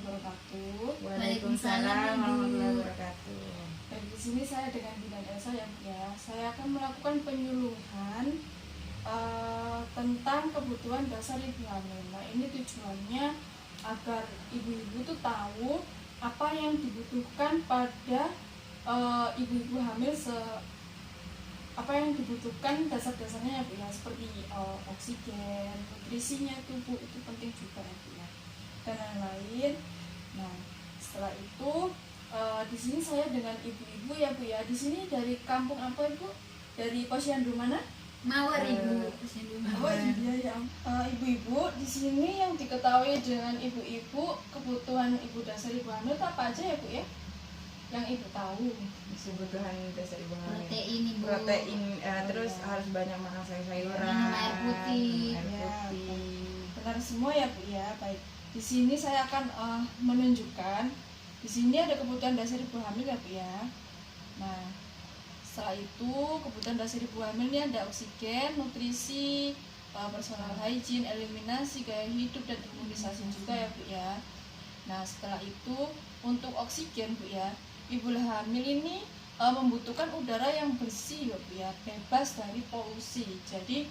warahmatullahi wabarakatuh. Waalaikumsalam warahmatullahi wabarakatuh. Dan di sini saya dengan Bunda Elsa ya, saya akan melakukan penyuluhan tentang kebutuhan dasar ibu hamil. Nah, ini tujuannya agar ibu-ibu tuh tahu apa yang dibutuhkan pada ibu-ibu hamil, apa yang dibutuhkan dasar-dasarnya ya Bu ya, seperti oksigen, nutrisinya tubuh itu penting juga ya Bu ya, dan lain-lain. Nah, setelah itu di sini saya dengan ibu-ibu ya Bu ya. Di sini dari kampung apa Ibu? Dari Posyandu mana? Mawar Ibu. Oh iya ya. Ibu-ibu di sini yang diketahui dengan ibu-ibu kebutuhan ibu dasar ibu hamil itu apa aja ya Bu ya? Yang ibu tahu. Kebutuhan dasar ibu hamil. Protein Ibu. Protein, terus harus banyak makan sayur-sayuran. Minum air putih. Air putih. Benar semua ya Bu ya. Baik. Di sini saya akan menunjukkan. Di sini ada kebutuhan dasar ibu hamil ya Bu ya. Nah, setelah itu kebutuhan dasar ibu hamil ini ada oksigen, nutrisi, personal hygiene, eliminasi, gaya hidup, dan imunisasi juga ya Bu ya. Nah, setelah itu untuk oksigen Bu ya, ibu hamil ini membutuhkan udara yang bersih ya Bu ya, bebas dari polusi. Jadi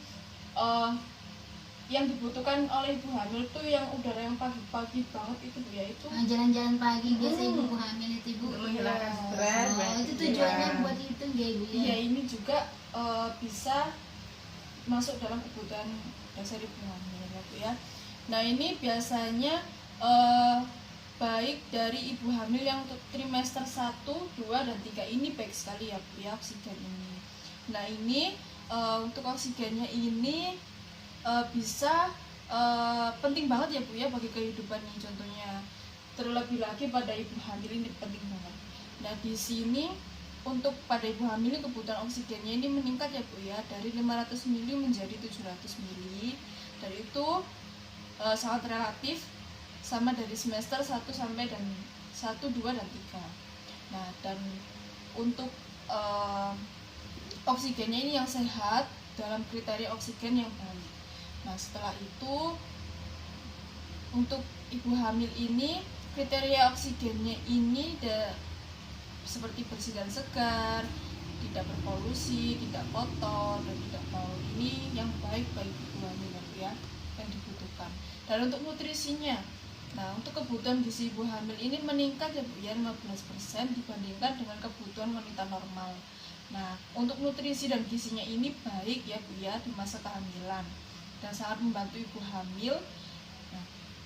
yang dibutuhkan oleh ibu hamil tuh yang udara yang pagi-pagi banget itu Bu ya, itu Jalan-jalan pagi biasa ibu hamil itu Ibu. Menghilangkan stres. Itu tujuannya buat itu ya Ibu ya. Iya, ini juga bisa masuk dalam kebutuhan dasar ibu hamil ya Bu ya. Nah, ini biasanya baik dari ibu hamil yang untuk trimester 1, 2, dan 3 ini baik sekali ya Bu ya, oksigen ini. Nah, ini untuk oksigennya ini bisa penting banget ya Bu ya bagi kehidupan nih, contohnya terlebih lagi pada ibu hamil ini penting banget. Nah, di sini untuk pada ibu hamil ini kebutuhan oksigennya ini meningkat ya Bu ya, dari 500 mili menjadi 700 mili. Dan itu sangat relatif sama dari semester 1 sampai dan 1, 2, dan 3. Nah, dan untuk oksigennya ini yang sehat dalam kriteria oksigen yang baik. Nah, setelah itu untuk ibu hamil ini kriteria oksigennya ini seperti bersih dan segar, tidak berpolusi, tidak kotor, dan tidak bau. Ini yang baik bagi ibu hamil ya, yang dibutuhkan. Dan untuk nutrisinya, nah untuk kebutuhan gizi ibu hamil ini meningkat ya Bu ya, 15% dibandingkan dengan kebutuhan wanita normal. Nah, untuk nutrisi dan gizinya ini baik ya Bu ya di masa kehamilan dan sangat membantu ibu hamil,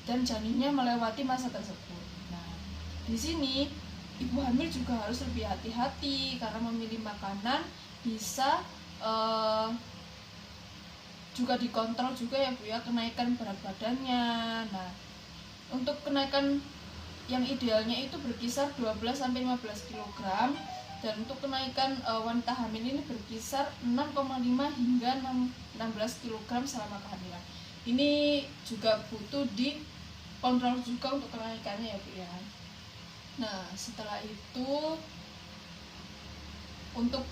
dan janinnya melewati masa tersebut. Nah, di sini ibu hamil juga harus lebih hati-hati karena memilih makanan bisa juga dikontrol juga ya Bu ya kenaikan berat badannya. Nah, untuk kenaikan yang idealnya itu berkisar 12-15 kg, dan untuk kenaikan wanita hamil ini berkisar 6,5 hingga 16 kg selama kehamilan. Ini juga butuh dikontrol juga untuk kenaikannya ya Bu ya. Nah, setelah itu untuk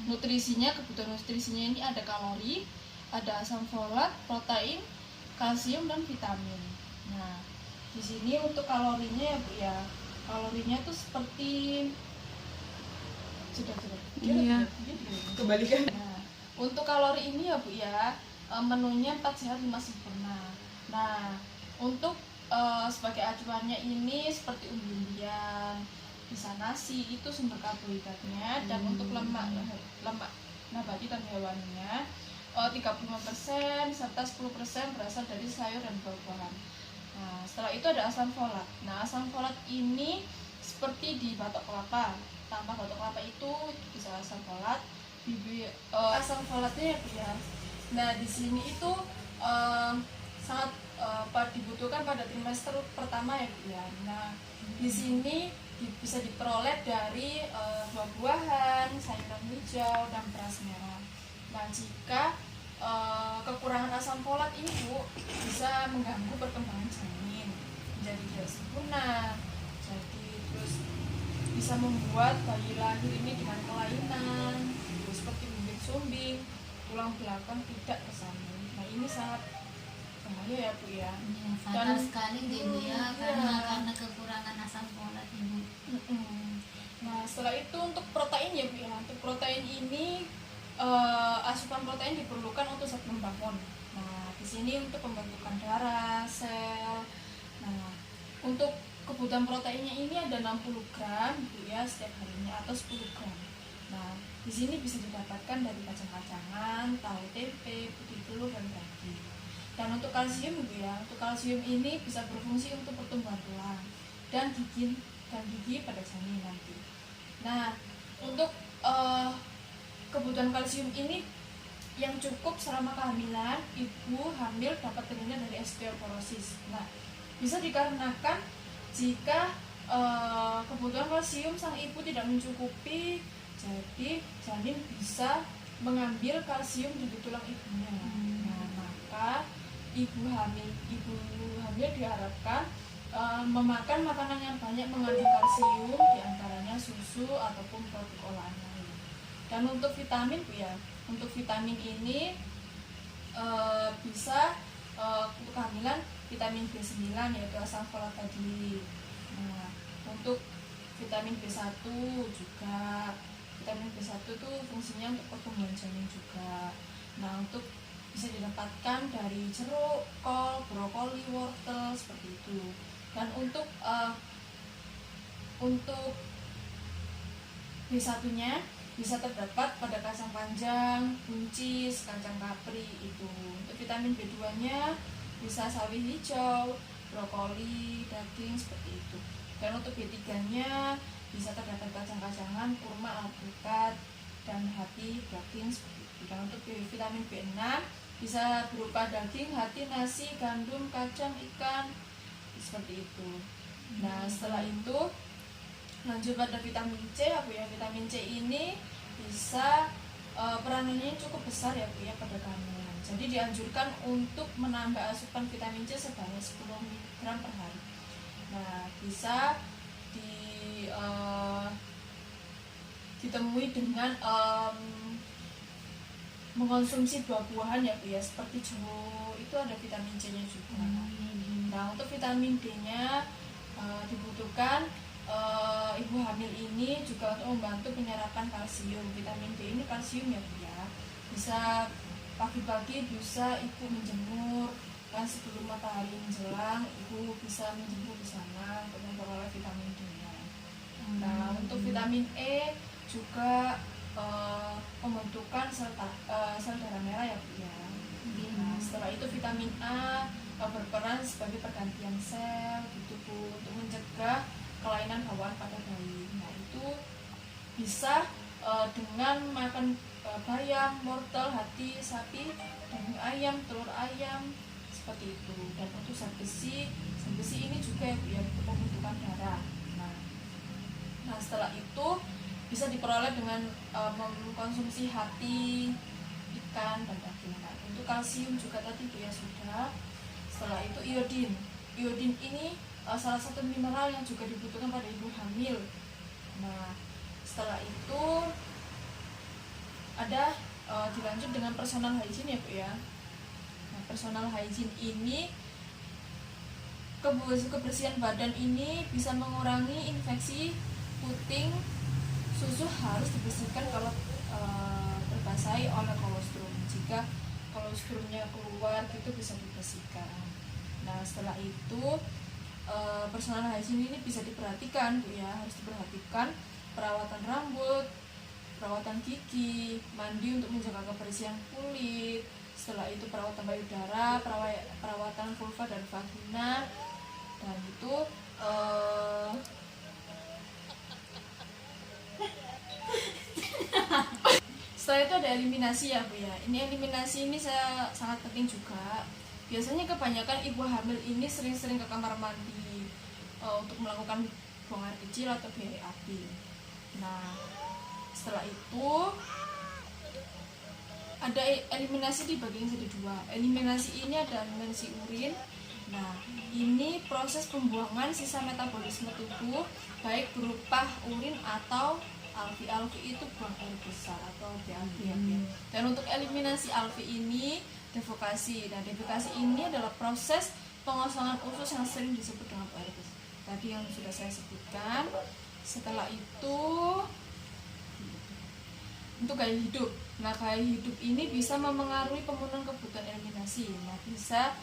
nutrisinya, kebutuhan nutrisinya ini ada kalori, ada asam folat, protein, kalsium, dan vitamin. Nah, di sini untuk kalorinya ya Bu ya, kalorinya itu seperti Iya. Kebalikan. Nah, untuk kalori ini ya Bu ya, menunya 4 sehat 5 sempurna. Nah, untuk sebagai acuannya ini seperti umbi-umbian, bisa nasi, itu sumber karbohidratnya. Dan untuk lemak nabati dan hewaninya 35%, serta 10% berasal dari sayur dan buah-buahan. Nah, setelah itu ada asam folat. Nah, asam folat ini seperti di batok kelapa. Tanpa batok kelapa itu bisa asam folat. Asam folatnya ya. Nah, di sini itu sangat dibutuhkan pada trimester pertama ya Bu ya. Nah, di sini bisa diperoleh dari buah-buahan, sayuran hijau, dan beras merah. Nah, jika kekurangan asam folat ini Bu bisa mengganggu perkembangan janin, menjadi tidak sempurna. Jadi terus bisa membuat bayi lahir ini dengan kelainan, seperti sumbing, tulang belakang tidak bersambung. Nah, ini sangat berbahaya ya Bu ya. Ya, fatal Dan- sekali nggih Bu ya, Iya. karena kekurangan asam folat Ibu. Nah setelah itu untuk protein ya Bu ya, untuk protein ini asupan protein diperlukan untuk zat pembangun. Nah di sini untuk pembentukan darah, sel. Nah untuk kebutuhan proteinnya ini ada 60 gram Bu ya setiap harinya atau 10 gram. Nah di sini bisa didapatkan dari kacang-kacangan, tahu tempe, putih telur dan daging. Dan untuk kalsium Bu ya, untuk kalsium ini bisa berfungsi untuk pertumbuhan tulang dan gigi pada janin nanti. Nah, untuk kebutuhan kalsium ini yang cukup selama kehamilan, ibu hamil dapat terhindar dari osteoporosis. Nah, bisa dikarenakan jika kebutuhan kalsium sang ibu tidak mencukupi, jadi janin bisa mengambil kalsium dari tulang ibunya. Nah, maka ibu hamil diharapkan memakan makanan yang banyak mengandung kalsium, diantaranya susu ataupun produk olahan lain. Dan untuk vitamin Bu ya, untuk vitamin ini bisa untuk kehamilan vitamin B9 yaitu asam folat tadi. Nah, untuk vitamin B1 juga, vitamin B1 itu fungsinya untuk pertumbuhan janin juga. Nah, untuk bisa didapatkan dari jeruk, kol, brokoli, wortel seperti itu. Dan untuk B1-nya bisa terdapat pada kacang panjang, buncis, kacang kapri itu. Untuk vitamin B2-nya bisa sawi hijau, brokoli, daging seperti itu. Dan untuk B3-nya bisa terdapat kacang-kacangan, kurma, alpukat, dan hati, daging seperti itu. Dan untuk vitamin B6 bisa berupa daging, hati, nasi, gandum, kacang, ikan seperti itu. Nah setelah itu lanjut pada vitamin C ya Bu ya. Vitamin C ini bisa peranannya cukup besar ya Bu ya pada kehamilan. Jadi dianjurkan untuk menambah asupan vitamin C sebanyak 10 mg per hari. Nah bisa ditemui dengan mengkonsumsi buah-buahan ya Bu ya, seperti jeruk itu ada vitamin C-nya juga. Nah untuk vitamin D-nya dibutuhkan ibu hamil ini juga untuk membantu penyerapan kalsium. Vitamin D ini kalsium ya Bu ya. Bisa pagi-pagi bisa ibu menjemur, kan sebelum matahari menjelang ibu bisa menjemur di sana untuk memperoleh vitamin D-nya. Nah untuk vitamin E juga pembentukan sel darah merah ya Bu ya. Nah setelah itu vitamin A berperan sebagai pergantian sel gitu Bu, untuk mencegah kelainan bawaan pada bayi. Nah itu bisa dengan makan bayam, wortel, hati sapi, daging ayam, telur ayam seperti itu. Dan untuk zat besi ini juga ya Bu ya, untuk pembentukan darah. Nah setelah itu bisa diperoleh dengan mengkonsumsi hati, ikan, dan daging. Nah, untuk kalsium juga tadi Bu ya sudah. Setelah itu iodin ini salah satu mineral yang juga dibutuhkan pada ibu hamil. Nah setelah itu ada dilanjut dengan personal hygiene ya Bu ya. Nah personal hygiene ini kebersihan badan ini bisa mengurangi infeksi puting. Susu harus dibersihkan kalau terbasahi oleh kolostrum. Jika kolostrumnya keluar itu bisa dibersihkan. Nah setelah itu personal hygiene ini bisa diperhatikan Bu ya, harus diperhatikan perawatan rambut, perawatan gigi, mandi untuk menjaga kebersihan kulit. Setelah itu perawatan payudara, perawatan vulva dan vagina, dan itu setelah itu ada eliminasi ya Bu ya. Ini eliminasi ini sangat penting juga. Biasanya kebanyakan ibu hamil ini sering-sering ke kamar mandi untuk melakukan buang air kecil atau BAB. Nah setelah itu ada eliminasi dibagi jadi dua. Eliminasi ini ada eliminasi urin. Nah ini proses pembuangan sisa metabolisme tubuh baik berupa urin atau alfi itu buang air besar atau BAB ya. Dan untuk eliminasi alfi ini Defekasi. Nah, defekasi ini adalah proses pengosongan usus yang sering disebut dengan varices. Tadi yang sudah saya sebutkan. Setelah itu untuk gaya hidup. Nah, gaya hidup ini bisa memengaruhi pemenuhan kebutuhan eliminasi. Nah, bisa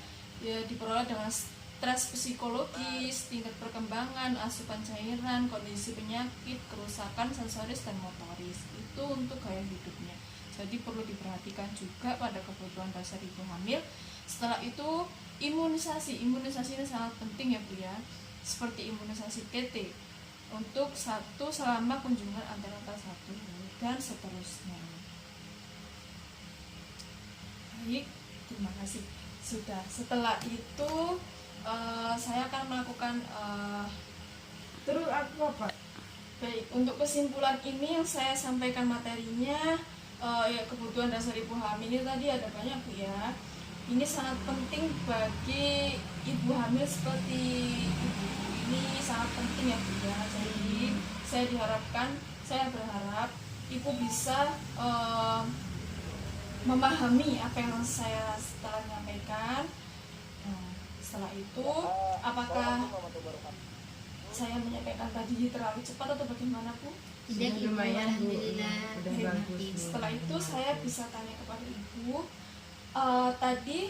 ya, diperoleh dengan stres psikologis, tingkat perkembangan, asupan cairan, kondisi penyakit, kerusakan sensoris dan motoris. Itu untuk gaya hidupnya. Jadi perlu diperhatikan juga pada kebutuhan dasar ibu hamil. Setelah itu imunisasi. Imunisasi ini sangat penting ya Bu ya. Seperti imunisasi TT untuk satu selama kunjungan antara satu dan seterusnya. Baik, terima kasih. Sudah. Setelah itu saya akan melakukan Terus aku apa? baik, untuk kesimpulan ini yang saya sampaikan materinya ya, kebutuhan dasar ibu hamil ini tadi ada banyak Bu ya. Ini sangat penting bagi ibu hamil seperti ibu ini, sangat penting ya Bu ya. Jadi saya berharap ibu bisa memahami apa yang saya setelah menyampaikan. Nah, setelah itu apakah saya menyampaikan tadi terlalu cepat atau bagaimana Bu? Tidak, Ibu. Lumayan, Bu. Alhamdulillah. Udah bagus, Bu. Setelah itu saya bisa tanya kepada ibu. Tadi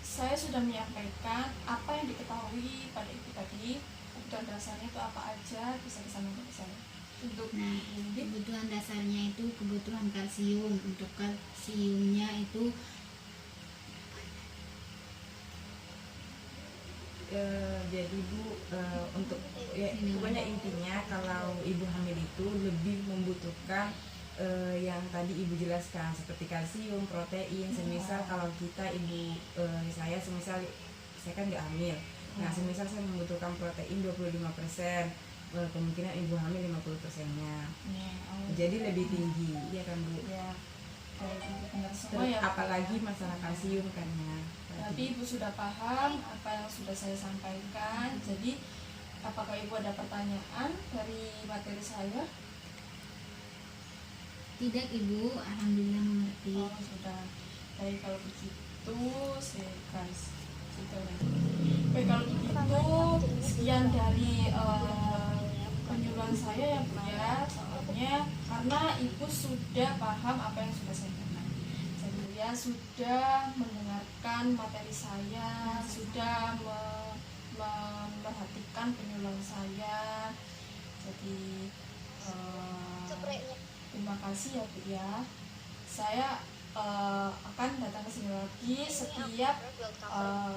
saya sudah menyampaikan apa yang diketahui pada ibu tadi. Kebutuhan dasarnya itu apa aja, bisa disampaikan ke saya. Untuk Nah, kebutuhan dasarnya itu kebutuhan kalsium. Untuk kalsiumnya itu jadi Bu, untuk ya, pokoknya intinya kalau ibu hamil itu lebih membutuhkan yang tadi ibu jelaskan seperti kalsium, protein. Semisal kalau kita ibu saya semisal saya kan nggak hamil, nah semisal saya membutuhkan protein 25%, kemungkinan ibu hamil 50%-nya, jadi lebih tinggi, ya kan Bu? ya, baik, ibu benar semua Terus ya. apalagi masalah kalsium kan ya. Tapi ibu sudah paham apa yang sudah saya sampaikan. Jadi apakah ibu ada pertanyaan dari materi saya? tidak, Ibu. Alhamdulillah mengerti. Oh, sudah. Baik, kalau begitu saya kasih. Baik, kalau begitu sekian dari penyuluhan saya ya Bu ya. Soalnya karena ibu sudah paham apa yang sudah saya sampaikan. Jadi ya sudah mendengarkan materi saya, sudah memperhatikan penyuluhan saya. Jadi terima kasih ya Bu ya. Saya akan datang ke sini lagi setiap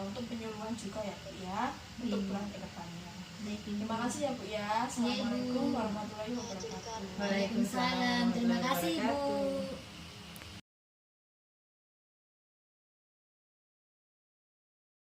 untuk penyuluhan juga ya Bu ya, untuk bulan ke depannya. Baik, Ibu. Terima kasih ya Bu ya. Assalamualaikum warahmatullahi wabarakatuh. Waalaikumsalam. Terima kasih, Ibu.